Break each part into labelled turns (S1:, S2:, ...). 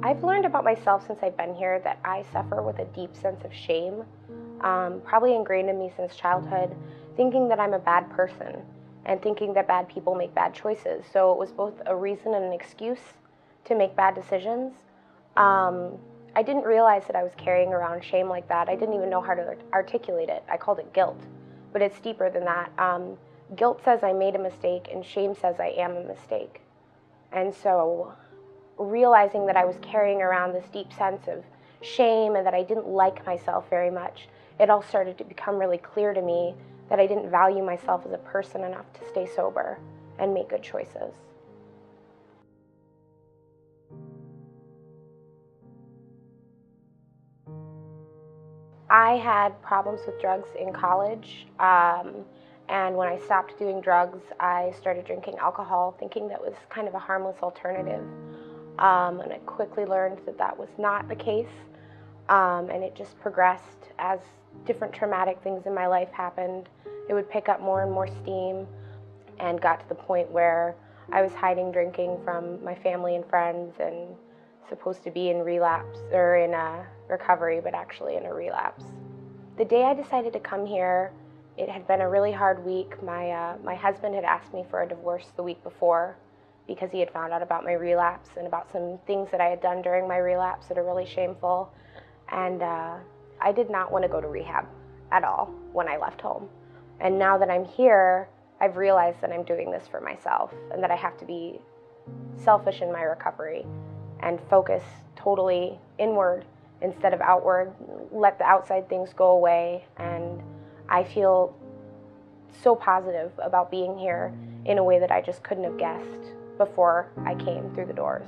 S1: I've learned about myself since I've been here that I suffer with a deep sense of shame, probably ingrained in me since childhood, thinking that I'm a bad person and thinking that bad people make bad choices. So it was both a reason and an excuse to make bad decisions. I didn't realize that I was carrying around shame like that. I didn't even know how to articulate it. I called it guilt, but it's deeper than that. Guilt says I made a mistake, and shame says I am a mistake. And so realizing that I was carrying around this deep sense of shame and that I didn't like myself very much, it all started to become really clear to me that I didn't value myself as a person enough to stay sober and make good choices. I had problems with drugs in college, and when I stopped doing drugs, I started drinking alcohol, thinking that was kind of a harmless alternative. And I quickly learned that that was not the case, and it just progressed as different traumatic things in my life happened. It would pick up more and more steam, and got to the point where I was hiding drinking from my family and friends and supposed to be in relapse or in a recovery, but actually in a relapse. The day I decided to come here, it had been a really hard week. My husband had asked me for a divorce the week before because he had found out about my relapse and about some things that I had done during my relapse that are really shameful. And I did not want to go to rehab at all when I left home. And now that I'm here, I've realized that I'm doing this for myself and that I have to be selfish in my recovery and focus totally inward instead of outward, let the outside things go away. And I feel so positive about being here in a way that I just couldn't have guessed before I came through the doors.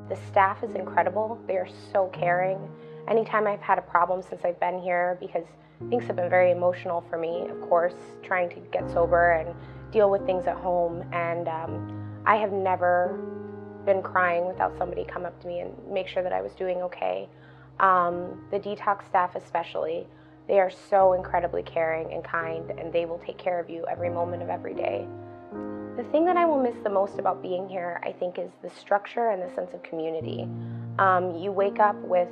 S1: The staff is incredible. They are so caring. Anytime I've had a problem since I've been here, because things have been very emotional for me, of course, trying to get sober and deal with things at home, and I have never been crying without somebody come up to me and make sure that I was doing okay. The detox staff especially, they are so incredibly caring and kind, and they will take care of you every moment of every day. The thing that I will miss the most about being here, I think, is the structure and the sense of community. You wake up with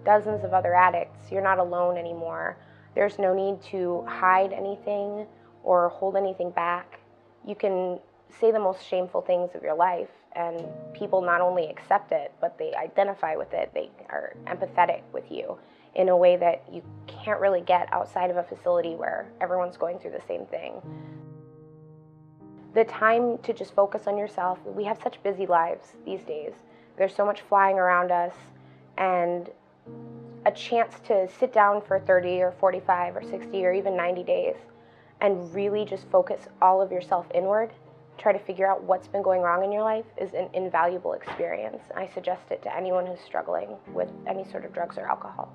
S1: dozens of other addicts. You're not alone anymore. There's no need to hide anything or hold anything back. You can say the most shameful things of your life, and people not only accept it, but they identify with it. They are empathetic with you in a way that you can't really get outside of a facility where everyone's going through the same thing. The time to just focus on yourself. We have such busy lives these days. There's so much flying around us, and a chance to sit down for 30 or 45 or 60 or even 90 days and really just focus all of yourself inward, try to figure out what's been going wrong in your life, is an invaluable experience. I suggest it to anyone who's struggling with any sort of drugs or alcohol.